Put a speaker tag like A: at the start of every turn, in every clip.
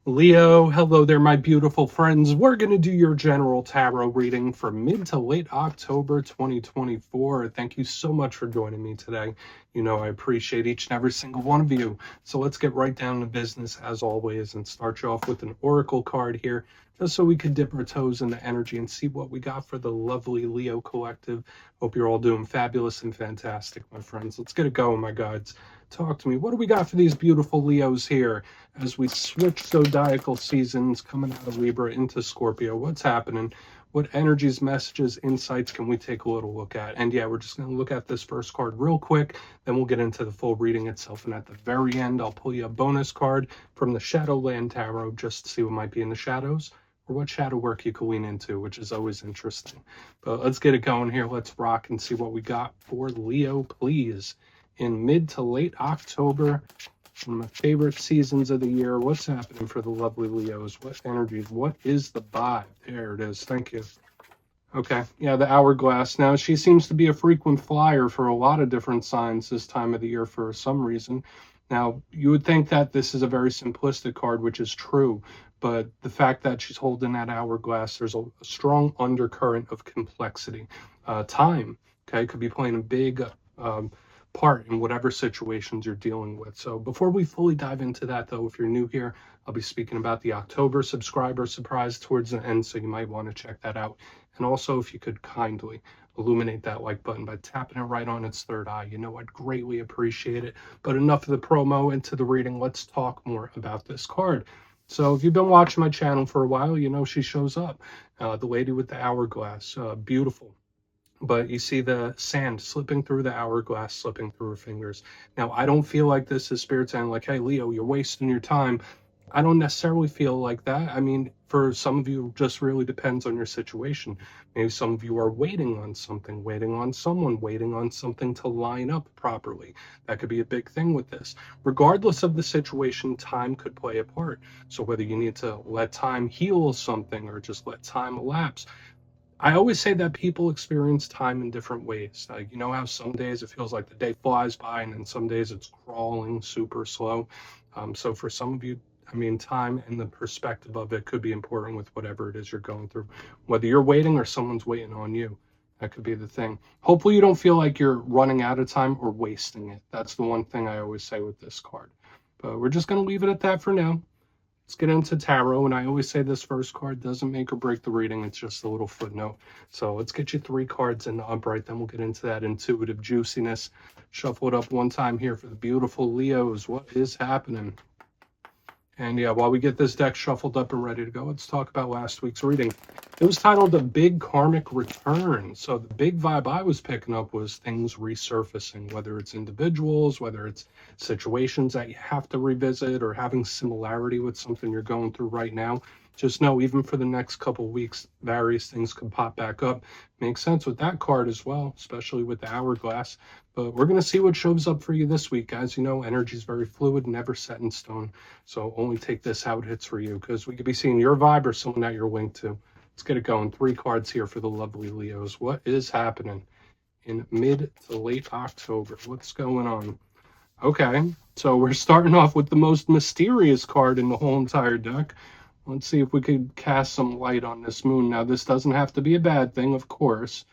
A: Leo, hello there, my beautiful friends. We're going to do your general tarot reading for mid to late October 2024. Thank you so much for joining me today. You know, I appreciate each and every single one of you. So let's get right down to business as always and start you off with an oracle card here, just so we could dip our toes in the energy and see what we got for the lovely Leo collective. Hope you're all doing fabulous and fantastic, my friends. Let's get it going, my guides. Talk to me. What do we got for these beautiful Leos here as we switch zodiacal seasons coming out of Libra into Scorpio? What's happening? What energies, messages, insights can we take a little look at? And yeah, we're just going to look at this first card real quick, then we'll get into the full reading itself. And at the very end, I'll pull you a bonus card from the Shadowland Tarot just to see what might be in the shadows or what shadow work you can lean into, which is always interesting. But let's get it going here. Let's rock and see what we got for Leo, please. In mid to late October, one of my favorite seasons of the year. What's happening for the lovely Leos? What energies? What is the vibe? There it is. Thank you. Okay. Yeah, the hourglass. Now, she seems to be a frequent flyer for a lot of different signs this time of the year for some reason. Now, you would think that this is a very simplistic card, which is true. But the fact that she's holding that hourglass, there's a strong undercurrent of complexity. Time, okay, could be playing a big part in whatever situations you're dealing with. So before we fully dive into that, though, if you're new here, I'll be speaking about the October subscriber surprise towards the end, so you might want to check that out. And also, if you could kindly illuminate that like button by tapping it right on its third eye, you know, I'd greatly appreciate it. But enough of the promo, into the reading. Let's talk more about this card. So if you've been watching my channel for a while, you know she shows up. The lady with the hourglass, beautiful. But you see the sand slipping through the hourglass, slipping through her fingers. Now, I don't feel like this is spirit saying like, hey, Leo, you're wasting your time. I don't necessarily feel like that. I mean, for some of you, it just really depends on your situation. Maybe some of you are waiting on something, waiting on someone, waiting on something to line up properly. That could be a big thing with this. Regardless of the situation, time could play a part. So whether you need to let time heal something or just let time elapse, I always say that people experience time in different ways. You know how some days it feels like the day flies by, and then some days it's crawling super slow. So for some of you, I mean, time and the perspective of it could be important with whatever it is you're going through. Whether you're waiting or someone's waiting on you, that could be the thing. Hopefully you don't feel like you're running out of time or wasting it. That's the one thing I always say with this card. But we're just going to leave it at that for now. Let's get into tarot, and I always say this first card doesn't make or break the reading. It's just a little footnote. So let's get you 3 cards in the upright, then we'll get into that intuitive juiciness. Shuffle it up one time here for the beautiful Leos. What is happening? And yeah, while we get this deck shuffled up and ready to go, let's talk about last week's reading. It was titled The Big Karmic Return. So the big vibe I was picking up was things resurfacing, whether it's individuals, whether it's situations that you have to revisit or having similarity with something you're going through right now. Just know, even for the next couple of weeks, various things could pop back up. Makes sense with that card as well, especially with the hourglass. But we're going to see what shows up for you this week. As you know, energy is very fluid, never set in stone. So only take this how it hits for you, because we could be seeing your vibe or someone that you're linked to. Let's get it going. 3 cards here for the lovely Leos. What is happening in mid to late October? What's going on? Okay, so we're starting off with the most mysterious card in the whole entire deck. Let's see if we could cast some light on this moon. Now, this doesn't have to be a bad thing, of course,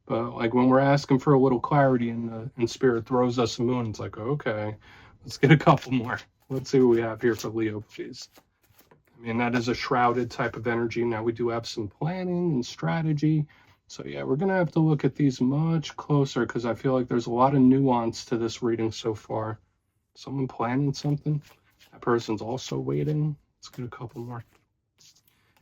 A: but like when we're asking for a little clarity and Spirit throws us a moon, it's like, okay, let's get a couple more. Let's see what we have here for Leo, please. I mean, that is a shrouded type of energy. Now, we do have some planning and strategy. So yeah, we're going to have to look at these much closer, because I feel like there's a lot of nuance to this reading so far. Someone planning something. That person's also waiting. Let's get a couple more.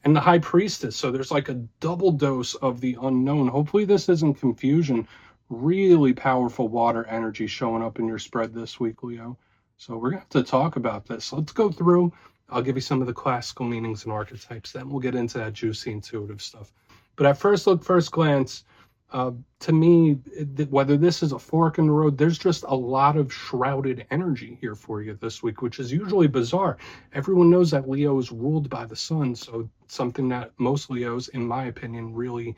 A: And the High Priestess, so there's like a double dose of the unknown. Hopefully this isn't confusion. Really powerful water energy showing up in your spread this week, Leo. So we're going to have to talk about this. Let's go through. I'll give you some of the classical meanings and archetypes. Then we'll get into that juicy intuitive stuff. But at first look, first glance, to me, whether this is a fork in the road, there's just a lot of shrouded energy here for you this week, which is usually bizarre. Everyone knows that Leo is ruled by the sun, so something that most Leos, in my opinion, really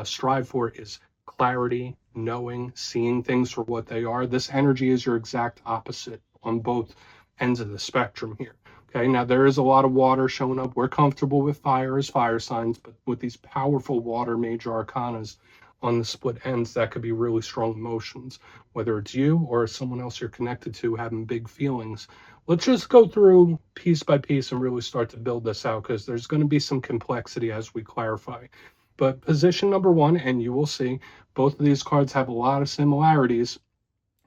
A: strive for is clarity, knowing, seeing things for what they are. This energy is your exact opposite on both ends of the spectrum here. Okay, now there is a lot of water showing up. We're comfortable with fire as fire signs, but with these powerful water major arcanas on the split ends, that could be really strong emotions, whether it's you or someone else you're connected to having big feelings. Let's just go through piece by piece and really start to build this out, because there's going to be some complexity as we clarify. But position number one, and you will see both of these cards have a lot of similarities.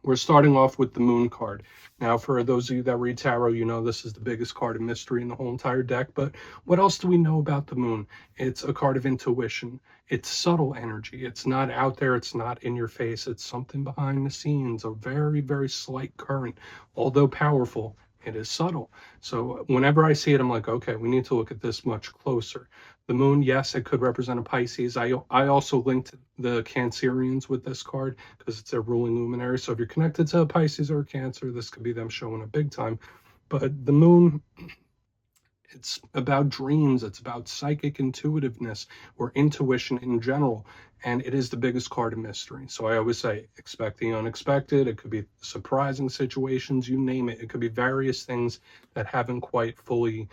A: We're starting off with the Moon card. Now, for those of you that read tarot, you know this is the biggest card of mystery in the whole entire deck. But what else do we know about the Moon? It's a card of intuition. It's subtle energy. It's not out there. It's not in your face. It's something behind the scenes, a very, very slight current. Although powerful, it is subtle. So whenever I see it, I'm like, okay, we need to look at this much closer. The Moon, yes, it could represent a Pisces. I also linked the Cancerians with this card because it's their ruling luminary. So if you're connected to a Pisces or a Cancer, this could be them showing up big time. But the Moon, it's about dreams. It's about psychic intuitiveness or intuition in general. And it is the biggest card of mystery. So I always say, expect the unexpected. It could be surprising situations, you name it. It could be various things that haven't quite fully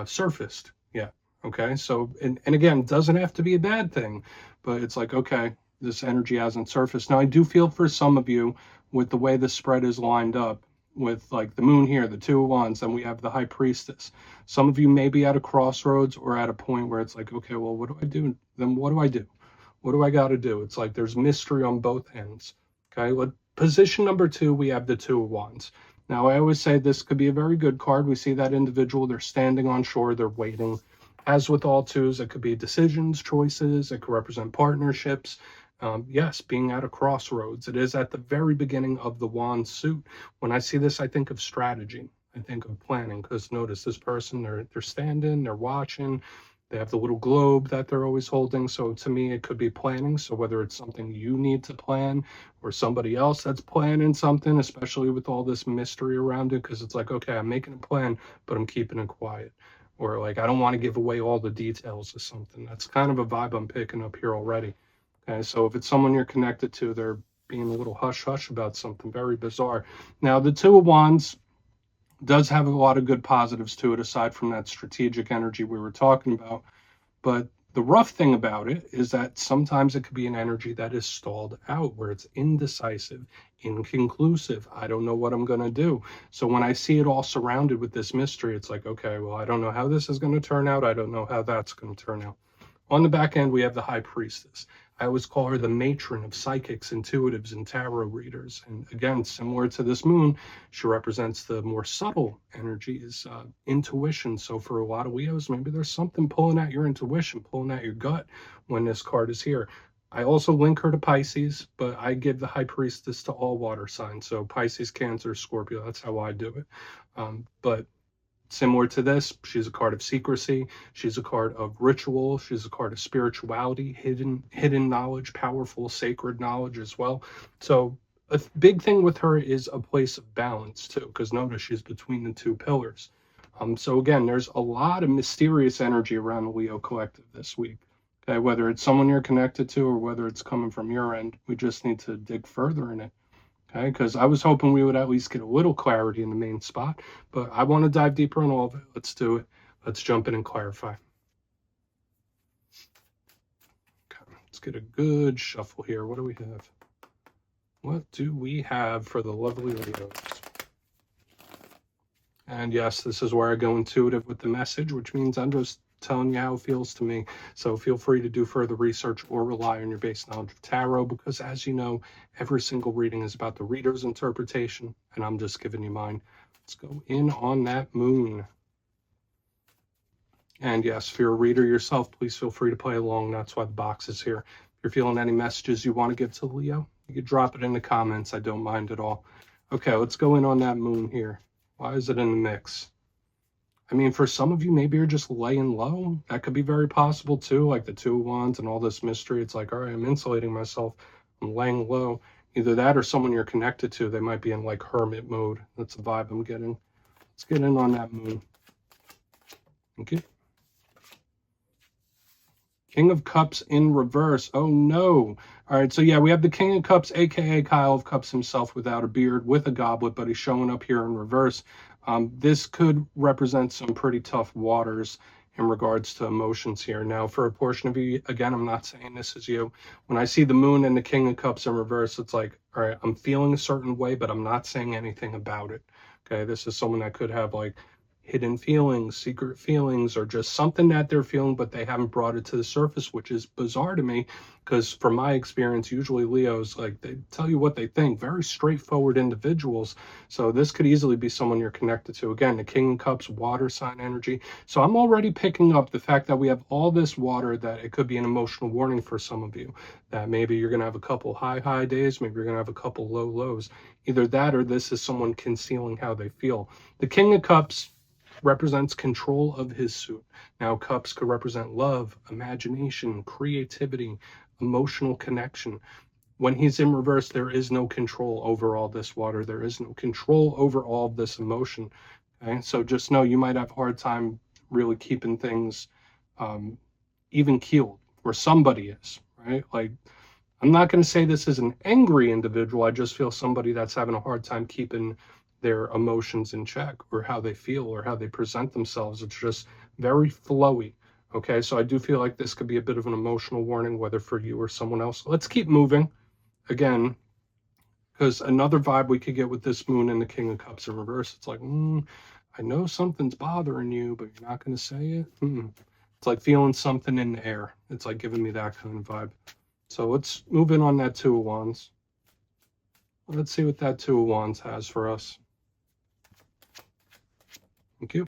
A: surfaced yet. Okay, so, and again, it doesn't have to be a bad thing, but it's like, okay, this energy hasn't surfaced. Now, I do feel for some of you with the way the spread is lined up with like the Moon here, the Two of Wands, and we have the High Priestess. Some of you may be at a crossroads or at a point where it's like, okay, well, what do I do? Then what do I do? What do I got to do? It's like there's mystery on both ends. Okay, position number two, we have the Two of Wands. Now, I always say this could be a very good card. We see that individual, they're standing on shore, they're waiting. As with all twos, it could be decisions, choices, it could represent partnerships. Yes, being at a crossroads. It is at the very beginning of the wand suit. When I see this, I think of strategy. I think of planning, because notice this person, they're standing, they're watching, they have the little globe that they're always holding. So to me, it could be planning. So whether it's something you need to plan or somebody else that's planning something, especially with all this mystery around it, because it's like, okay, I'm making a plan, but I'm keeping it quiet. Or like, I don't want to give away all the details of something. That's kind of a vibe I'm picking up here already. Okay, so if it's someone you're connected to, they're being a little hush-hush about something very bizarre. Now, the Two of Wands does have a lot of good positives to it, aside from that strategic energy we were talking about. But the rough thing about it is that sometimes it could be an energy that is stalled out, where it's indecisive, inconclusive. I don't know what I'm going to do. So when I see it all surrounded with this mystery, it's like, okay, well, I don't know how this is going to turn out. I don't know how that's going to turn out. On the back end, we have the High Priestess. I always call her the matron of psychics, intuitives, and tarot readers. And again, similar to this Moon, she represents the more subtle energies, intuition. So for a lot of Leos, maybe there's something pulling at your intuition, pulling at your gut when this card is here. I also link her to Pisces, but I give the High Priestess to all water signs. So Pisces, Cancer, Scorpio, that's how I do it. But similar to this, she's a card of secrecy. She's a card of ritual. She's a card of spirituality, hidden knowledge, powerful, sacred knowledge as well. So a big thing with her is a place of balance too, because notice she's between the two pillars. So again, there's a lot of mysterious energy around the Leo collective this week. Okay, whether it's someone you're connected to or whether it's coming from your end, we just need to dig further in it. Okay, because I was hoping we would at least get a little clarity in the main spot, but I want to dive deeper in all of it. Let's do it. Let's jump in and clarify. Okay, let's get a good shuffle here. What do we have? What do we have for the lovely Leos? And yes, this is where I go intuitive with the message, which means I'm just telling you how it feels to me. So feel free to do further research or rely on your base knowledge of tarot, because as you know, every single reading is about the reader's interpretation, and I'm just giving you mine. Let's go in on that Moon. And yes, if you're a reader yourself, please feel free to play along. That's why the box is here. If you're feeling any messages you want to give to Leo, you can drop it in the comments. I don't mind at all. Okay, let's go in on that Moon here. Why is it in the mix? I mean, for some of you, maybe you're just laying low. That could be very possible too, like the Two of Wands and all this mystery. It's like, all right, I'm insulating myself. I'm laying low. Either that or someone you're connected to, they might be in like hermit mode. That's the vibe I'm getting. Let's get in on that Moon. Okay. King of Cups in reverse. Oh no. All right, so yeah, we have the King of Cups, aka Kyle of Cups himself, without a beard, with a goblet, but he's showing up here in reverse. This could represent some pretty tough waters in regards to emotions here. Now, for a portion of you, again, I'm not saying this is you. When I see the moon and the King of Cups in reverse, it's like, all right, I'm feeling a certain way, but I'm not saying anything about it. Okay, this is someone that could have like hidden feelings, secret feelings, or just something that they're feeling, but they haven't brought it to the surface, which is bizarre to me, because from my experience, usually Leos, like, they tell you what they think, very straightforward individuals. So this could easily be someone you're connected to. Again, the King of Cups, water sign energy. So I'm already picking up the fact that we have all this water, that it could be an emotional warning for some of you, that maybe you're going to have a couple high days, maybe you're going to have a couple low lows. Either that, or this is someone concealing how they feel. The King of Cups represents control of his suit. Now, cups could represent love, imagination, creativity, emotional connection. When he's in reverse, there is no control over all this water. There is no control over all of this emotion. Okay, so just know you might have a hard time really keeping things even keeled, or somebody is, right? Like, I'm not going to say this is an angry individual. I just feel somebody that's having a hard time keeping their emotions in check, or how they feel, or how they present themselves. It's just very flowy. Okay, so I do feel like this could be a bit of an emotional warning, whether for you or someone else. Let's keep moving. Again, because another vibe we could get with this moon and the King of Cups in reverse, it's like, I know something's bothering you, but you're not going to say it. It's like feeling something in the air. It's like giving me that kind of vibe. So let's move in on that Two of Wands. Let's see what that Two of Wands has for us. Thank you.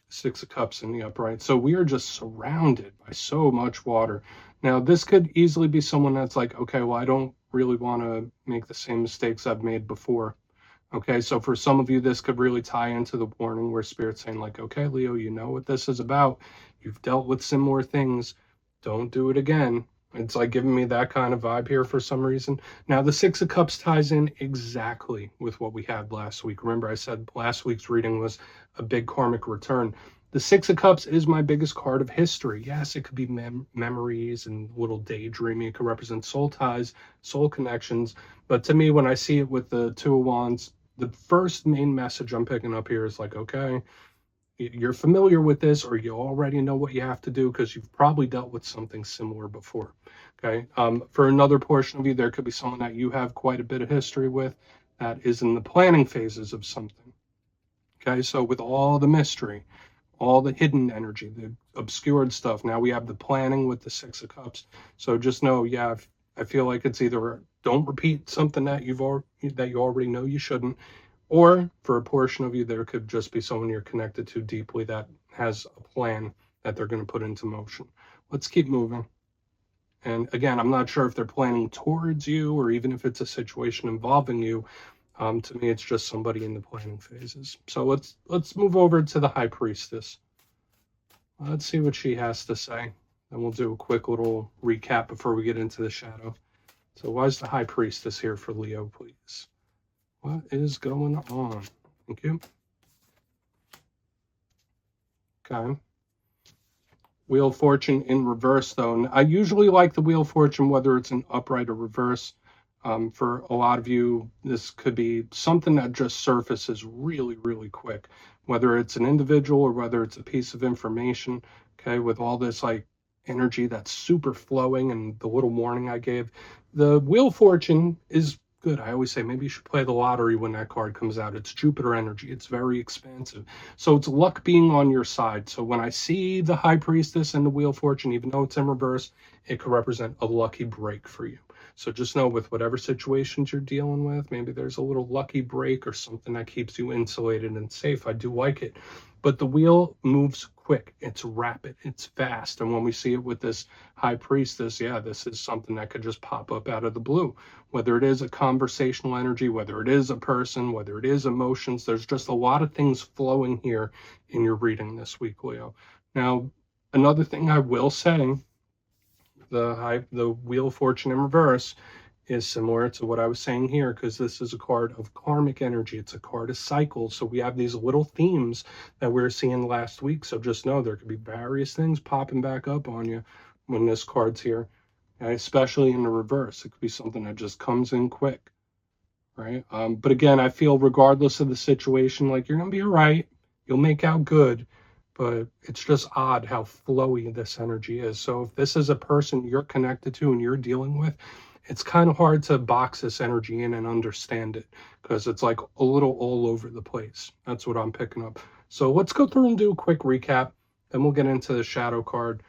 A: Six of Cups in the upright. So we are just surrounded by so much water. Now, this could easily be someone that's like, okay, well, I don't really want to make the same mistakes I've made before. Okay, so for some of you, this could really tie into the warning where Spirit's saying like, okay, Leo, you know what this is about. You've dealt with similar things. Don't do it again. It's like giving me that kind of vibe here for some reason. Now, the Six of Cups ties in exactly with what we had last week. Remember, I said last week's reading was a big karmic return. The Six of Cups is my biggest card of history. Yes, it could be memories and little daydreaming. It could represent soul ties, soul connections. But to me, when I see it with the Two of Wands, the first main message I'm picking up here is like, okay, you're familiar with this, or you already know what you have to do because you've probably dealt with something similar before. Okay. For another portion of you, there could be someone that you have quite a bit of history with that is in the planning phases of something. Okay. So with all the mystery, all the hidden energy, the obscured stuff, now we have the planning with the Six of Cups. So just know, yeah, I feel like it's either don't repeat something that you already know you shouldn't, or for a portion of you, there could just be someone you're connected to deeply that has a plan that they're going to put into motion. Let's keep moving. And again, I'm not sure if they're planning towards you, or even if it's a situation involving you. To me, it's just somebody in the planning phases. So let's move over to the High Priestess. Let's see what she has to say. And we'll do a quick little recap before we get into the shadow. So why is the High Priestess here for Leo, please? What is going on? Thank you. Okay. Wheel of Fortune in reverse, though. I usually like the Wheel of Fortune, whether it's in upright or reverse. For a lot of you, this could be something that just surfaces really, really quick, whether it's an individual or whether it's a piece of information. Okay, with all this like energy that's super flowing, and the little warning I gave, the Wheel of Fortune is good. I always say maybe you should play the lottery when that card comes out. It's Jupiter energy. It's very expansive. So it's luck being on your side. So when I see the High Priestess and the Wheel of Fortune, even though it's in reverse, it could represent a lucky break for you. So just know with whatever situations you're dealing with, maybe there's a little lucky break or something that keeps you insulated and safe. I do like it. But the wheel moves quick. It's rapid. It's fast. And when we see it with this High Priestess, yeah, this is something that could just pop up out of the blue. Whether it is a conversational energy, whether it is a person, whether it is emotions, there's just a lot of things flowing here in your reading this week, Leo. Now, another thing I will say, the Wheel of Fortune in reverse is similar to what I was saying here, because this is a card of karmic energy. It's a card of cycles. So we have these little themes that we were seeing last week. So just know there could be various things popping back up on you when this card's here, okay? Especially in the reverse. It could be something that just comes in quick. right? But again, I feel regardless of the situation, like you're gonna be all right. You'll make out good, but it's just odd how flowy this energy is. So if this is a person you're connected to and you're dealing with, it's kind of hard to box this energy in and understand it because it's like a little all over the place. That's what I'm picking up. So let's go through and do a quick recap, then we'll get into the shadow card.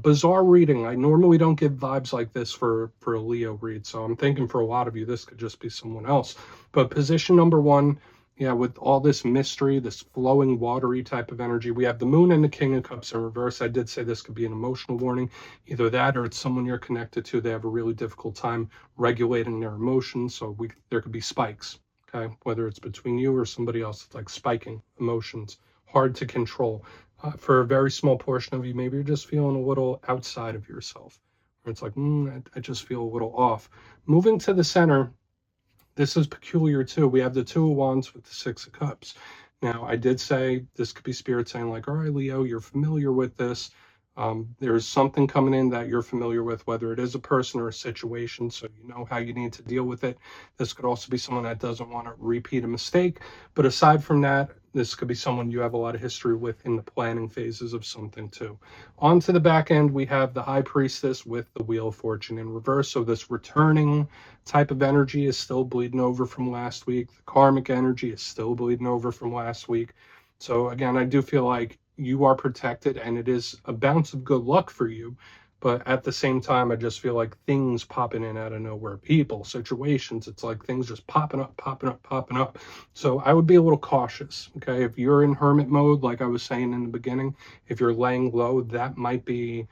A: Bizarre reading. I normally don't give vibes like this for a Leo read, so I'm thinking for a lot of you this could just be someone else. But position number one, yeah, with all this mystery, this flowing watery type of energy, we have the moon and the king of cups in reverse. I did say this could be an emotional warning, either that or it's someone you're connected to. They have a really difficult time regulating their emotions, so there could be spikes, okay, whether it's between you or somebody else. It's like spiking emotions, hard to control. For a very small portion of you, maybe you're just feeling a little outside of yourself, or it's like, I just feel a little off. Moving to the center, this is peculiar too. We have the Two of Wands with the Six of Cups. Now, I did say this could be Spirit saying like, all right, Leo, you're familiar with this. There's something coming in that you're familiar with, whether it is a person or a situation, so you know how you need to deal with it. This could also be someone that doesn't want to repeat a mistake. But aside from that, this could be someone you have a lot of history with in the planning phases of something too. On to the back end, we have the High Priestess with the Wheel of Fortune in reverse. So this returning type of energy is still bleeding over from last week. The karmic energy is still bleeding over from last week. So again, I do feel like you are protected and it is a bounce of good luck for you. But at the same time, I just feel like things popping in out of nowhere, people, situations, it's like things just popping up, popping up, popping up. So I would be a little cautious, okay? If you're in hermit mode, like I was saying in the beginning, if you're laying low, that might be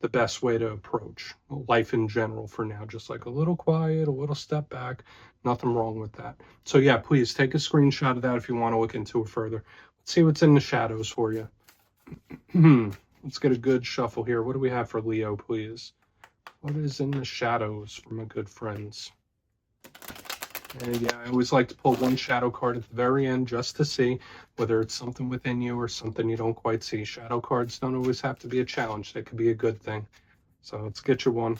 A: the best way to approach life in general for now. Just like a little quiet, a little step back, nothing wrong with that. So yeah, please take a screenshot of that if you want to look into it further. Let's see what's in the shadows for you. Let's get a good shuffle here. What do we have for Leo, please? What is in the shadows for my good friends? And yeah, I always like to pull one shadow card at the very end just to see whether it's something within you or something you don't quite see. Shadow cards don't always have to be a challenge. They could be a good thing. So let's get you one.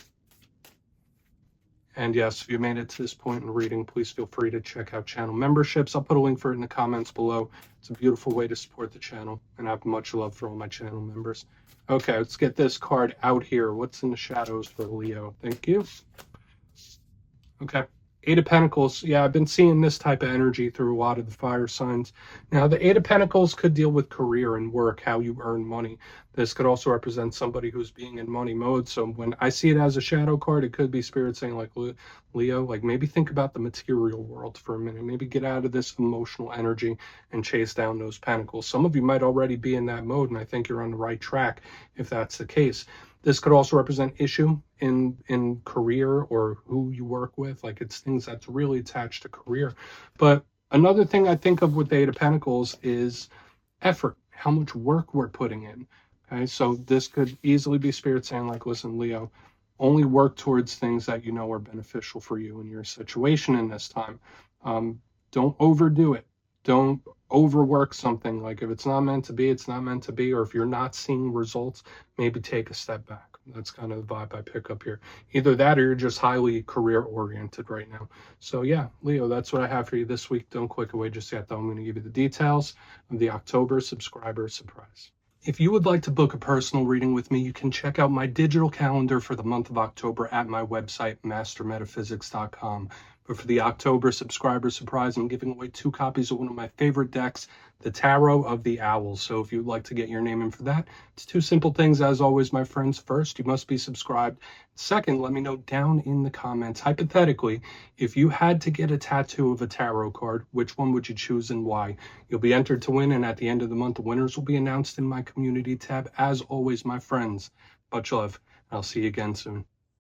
A: And yes, if you made it to this point in reading, please feel free to check out channel memberships. I'll put a link for it in the comments below. It's a beautiful way to support the channel, and I have much love for all my channel members. Okay, let's get this card out here. What's in the shadows for Leo? Thank you. Okay. Eight of Pentacles. Yeah, I've been seeing this type of energy through a lot of the fire signs. Now, the Eight of Pentacles could deal with career and work, how you earn money. This could also represent somebody who's being in money mode. So when I see it as a shadow card, it could be Spirit saying like, Leo, like maybe think about the material world for a minute. Maybe get out of this emotional energy and chase down those pentacles. Some of you might already be in that mode, and I think you're on the right track if that's the case. This could also represent issue in career or who you work with. Like it's things that's really attached to career. But another thing I think of with the Eight of Pentacles is effort, how much work we're putting in. Okay, so this could easily be Spirit saying like, listen, Leo, only work towards things that you know are beneficial for you in your situation in this time. Don't overdo it. Don't overwork something. Like if it's not meant to be, it's not meant to be. Or if you're not seeing results, maybe take a step back. That's kind of the vibe I pick up here. Either that or you're just highly career oriented right now. So yeah, Leo, that's what I have for you this week. Don't click away just yet though. I'm going to give you the details of the October subscriber surprise. If you would like to book a personal reading with me, you can check out my digital calendar for the month of October at my website, mastermetaphysics.com. But for the October subscriber surprise, I'm giving away 2 copies of one of my favorite decks, the Tarot of the Owls. So if you'd like to get your name in for that, it's 2 simple things as always, my friends. First, you must be subscribed. Second, let me know down in the comments, hypothetically, if you had to get a tattoo of a tarot card, which one would you choose and why? You'll be entered to win, and at the end of the month, the winners will be announced in my community tab. As always, my friends, much love. I'll see you again soon.